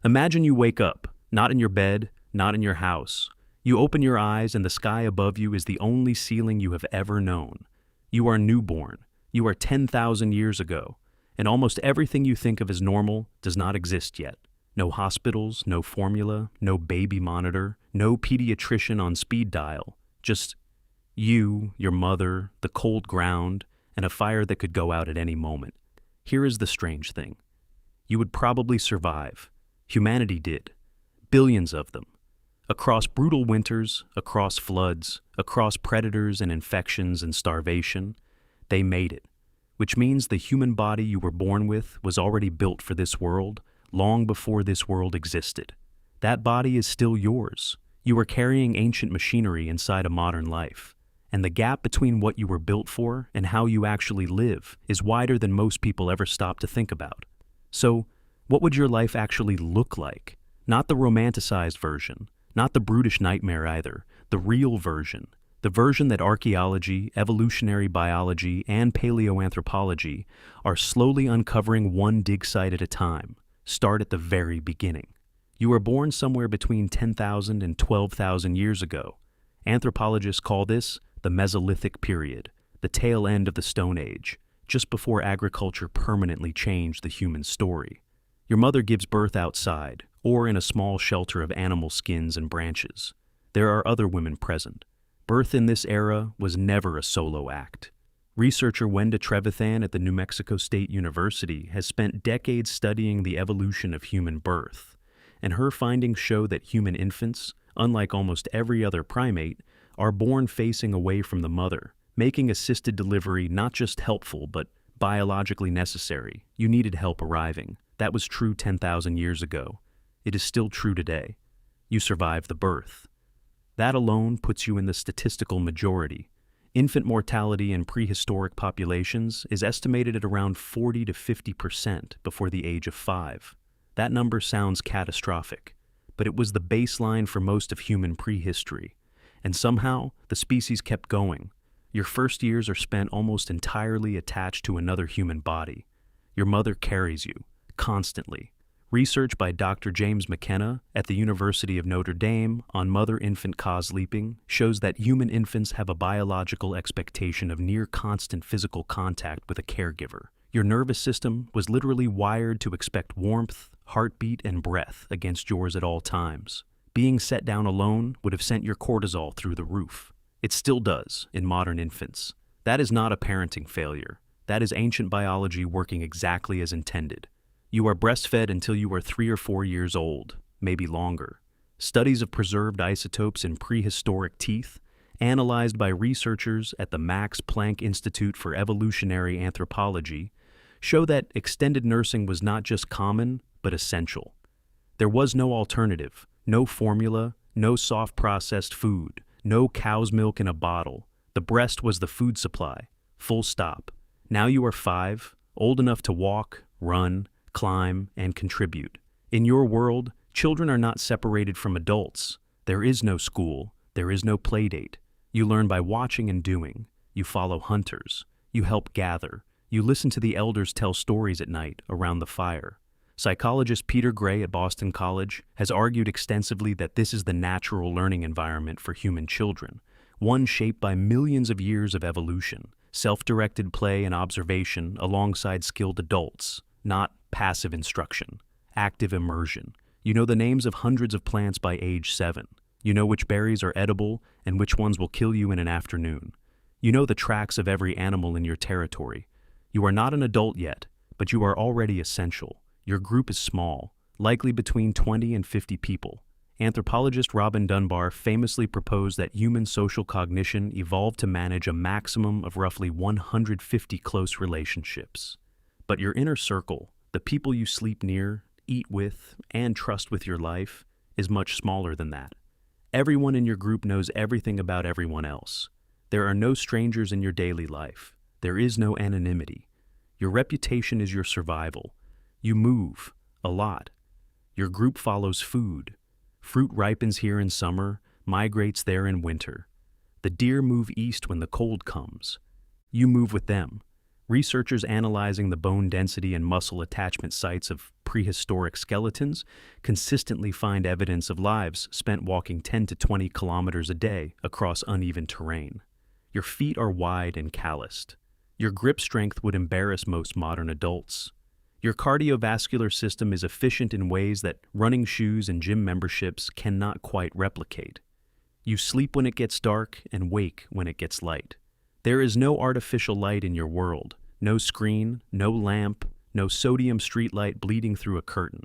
Imagine you wake up, not in your bed, not in your house. You open your eyes and the sky above you is the only ceiling you have ever known. You are newborn. You are 10,000 years ago, and almost everything you think of as normal does not exist yet. No hospitals, no formula, no baby monitor, no pediatrician on speed dial. Just you, your mother, the cold ground, and a fire that could go out at any moment. Here is the strange thing. You would probably survive. Humanity did. Billions of them. Across brutal winters, across floods, across predators and infections and starvation, they made it. Which means the human body you were born with was already built for this world, long before this world existed. That body is still yours. You are carrying ancient machinery inside a modern life. And the gap between what you were built for and how you actually live is wider than most people ever stop to think about. So, what would your life actually look like? Not the romanticized version, not the brutish nightmare either, the real version. The version that archaeology, evolutionary biology, and paleoanthropology are slowly uncovering one dig site at a time. Start at the very beginning. You were born somewhere between 10,000 and 12,000 years ago. Anthropologists call this the Mesolithic period, the tail end of the Stone Age, just before agriculture permanently changed the human story. Your mother gives birth outside, or in a small shelter of animal skins and branches. There are other women present. Birth in this era was never a solo act. Researcher Wenda Trevathan at the New Mexico State University has spent decades studying the evolution of human birth, and her findings show that human infants, unlike almost every other primate, are born facing away from the mother, making assisted delivery not just helpful but biologically necessary. You needed help arriving. That was true 10,000 years ago. It is still true today. You survived the birth. That alone puts you in the statistical majority. Infant mortality in prehistoric populations is estimated at around 40 to 50% before the age of 5. That number sounds catastrophic, but it was the baseline for most of human prehistory. And somehow, the species kept going. Your first years are spent almost entirely attached to another human body. Your mother carries you, constantly. Research by Dr. James McKenna at the University of Notre Dame on mother-infant co-sleeping shows that human infants have a biological expectation of near-constant physical contact with a caregiver. Your nervous system was literally wired to expect warmth, heartbeat, and breath against yours at all times. Being set down alone would have sent your cortisol through the roof. It still does in modern infants. That is not a parenting failure. That is ancient biology working exactly as intended. You are breastfed until you are 3 or 4 years old, maybe longer. Studies of preserved isotopes in prehistoric teeth, analyzed by researchers at the Max Planck Institute for Evolutionary Anthropology, show that extended nursing was not just common, but essential. There was no alternative, no formula, no soft processed food, no cow's milk in a bottle. The breast was the food supply, full stop. Now you are 5, old enough to walk, run, climb, and contribute. In your world, children are not separated from adults. There is no school. There is no play date. You learn by watching and doing. You follow hunters. You help gather. You listen to the elders tell stories at night around the fire. Psychologist Peter Gray at Boston College has argued extensively that this is the natural learning environment for human children, one shaped by millions of years of evolution, self-directed play and observation alongside skilled adults, not passive instruction, active immersion. You know the names of hundreds of plants by age 7. You know which berries are edible and which ones will kill you in an afternoon. You know the tracks of every animal in your territory. You are not an adult yet, but you are already essential. Your group is small, likely between 20 and 50 people. Anthropologist Robin Dunbar famously proposed that human social cognition evolved to manage a maximum of roughly 150 close relationships. But your inner circle, the people you sleep near, eat with, and trust with your life, is much smaller than that. Everyone in your group knows everything about everyone else. There are no strangers in your daily life. There is no anonymity. Your reputation is your survival. You move, a lot. Your group follows food. Fruit ripens here in summer, migrates there in winter. The deer move east when the cold comes. You move with them. Researchers analyzing the bone density and muscle attachment sites of prehistoric skeletons consistently find evidence of lives spent walking 10 to 20 kilometers a day across uneven terrain. Your feet are wide and calloused. Your grip strength would embarrass most modern adults. Your cardiovascular system is efficient in ways that running shoes and gym memberships cannot quite replicate. You sleep when it gets dark and wake when it gets light. There is no artificial light in your world, no screen, no lamp, no sodium streetlight bleeding through a curtain.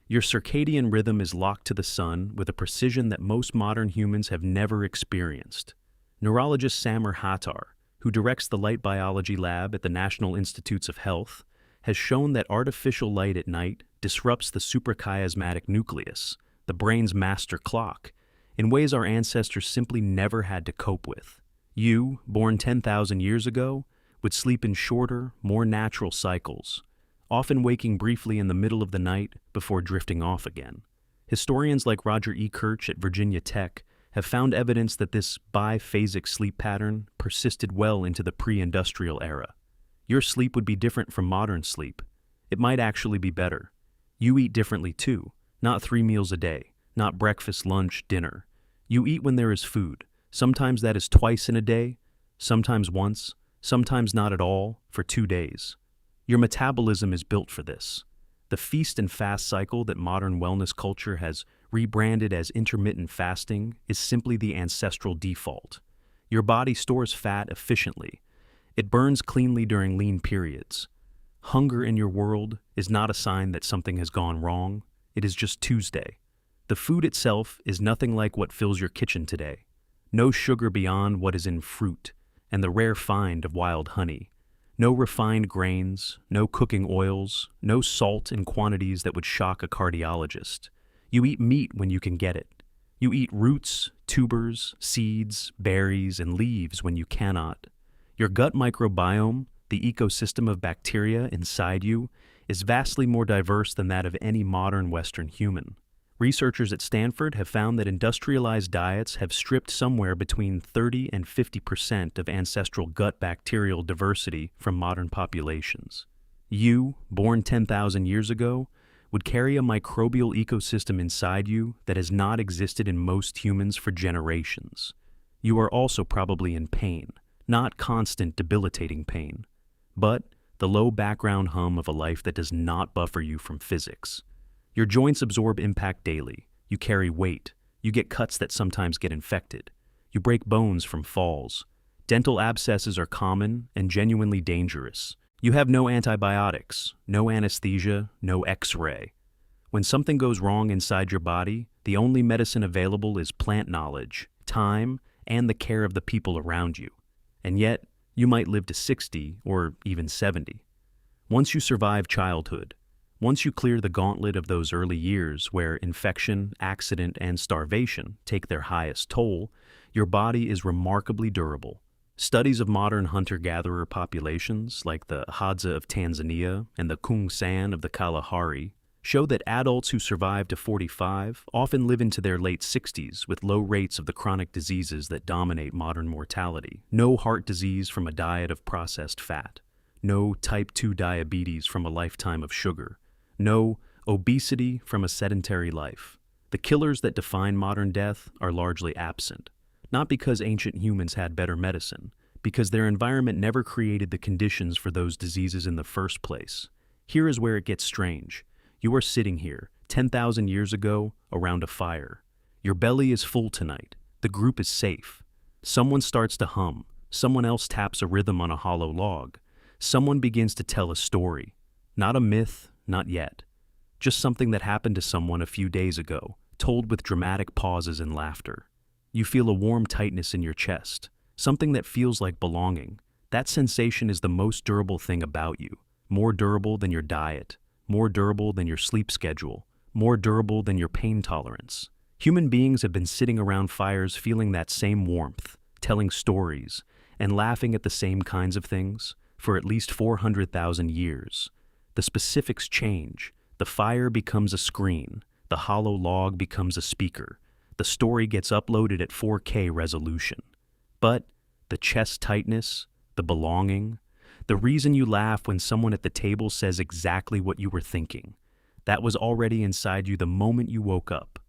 Your circadian rhythm is locked to the sun with a precision that most modern humans have never experienced. Neurologist Samer Hattar, who directs the light biology lab at the National Institutes of Health, has shown that artificial light at night disrupts the suprachiasmatic nucleus, the brain's master clock, in ways our ancestors simply never had to cope with. You, born 10,000 years ago, would sleep in shorter, more natural cycles, often waking briefly in the middle of the night before drifting off again. Historians like Roger E. Kirch at Virginia Tech have found evidence that this biphasic sleep pattern persisted well into the pre-industrial era. Your sleep would be different from modern sleep. It might actually be better. You eat differently too, not 3 meals a day, not breakfast, lunch, dinner. You eat when there is food. Sometimes that is twice in a day, sometimes once, sometimes not at all, for 2 days. Your metabolism is built for this. The feast and fast cycle that modern wellness culture has rebranded as intermittent fasting is simply the ancestral default. Your body stores fat efficiently. It burns cleanly during lean periods. Hunger in your world is not a sign that something has gone wrong. It is just Tuesday. The food itself is nothing like what fills your kitchen today. No sugar beyond what is in fruit and the rare find of wild honey. No refined grains, no cooking oils, no salt in quantities that would shock a cardiologist. You eat meat when you can get it. You eat roots, tubers, seeds, berries, and leaves when you cannot. Your gut microbiome, the ecosystem of bacteria inside you, is vastly more diverse than that of any modern Western human. Researchers at Stanford have found that industrialized diets have stripped somewhere between 30 and 50% of ancestral gut bacterial diversity from modern populations. You, born 10,000 years ago, would carry a microbial ecosystem inside you that has not existed in most humans for generations. You are also probably in pain. Not constant, debilitating pain, but the low background hum of a life that does not buffer you from physics. Your joints absorb impact daily. You carry weight. You get cuts that sometimes get infected. You break bones from falls. Dental abscesses are common and genuinely dangerous. You have no antibiotics, no anesthesia, no X-ray. When something goes wrong inside your body, the only medicine available is plant knowledge, time, and the care of the people around you. And yet, you might live to 60 or even 70. Once you survive childhood, once you clear the gauntlet of those early years where infection, accident, and starvation take their highest toll, your body is remarkably durable. Studies of modern hunter-gatherer populations, like the Hadza of Tanzania and the Kung San of the Kalahari, show that adults who survive to 45 often live into their late 60s with low rates of the chronic diseases that dominate modern mortality. No heart disease from a diet of processed fat. No type 2 diabetes from a lifetime of sugar. No obesity from a sedentary life. The killers that define modern death are largely absent, not because ancient humans had better medicine, because their environment never created the conditions for those diseases in the first place. Here is where it gets strange. You are sitting here, 10,000 years ago, around a fire. Your belly is full tonight. The group is safe. Someone starts to hum. Someone else taps a rhythm on a hollow log. Someone begins to tell a story. Not a myth, not yet. Just something that happened to someone a few days ago, told with dramatic pauses and laughter. You feel a warm tightness in your chest, something that feels like belonging. That sensation is the most durable thing about you, more durable than your diet, more durable than your sleep schedule, more durable than your pain tolerance. Human beings have been sitting around fires feeling that same warmth, telling stories, and laughing at the same kinds of things for at least 400,000 years. The specifics change. The fire becomes a screen. The hollow log becomes a speaker. The story gets uploaded at 4K resolution. But the chest tightness, the belonging, The reason you laugh when someone at the table says exactly what you were thinking. That was already inside you the moment you woke up.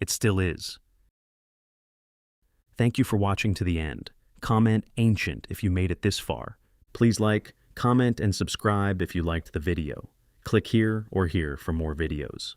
It still is. Thank you for watching to the end. Comment ancient if you made it this far. Please like, comment, and subscribe if you liked the video. Click here or here for more videos.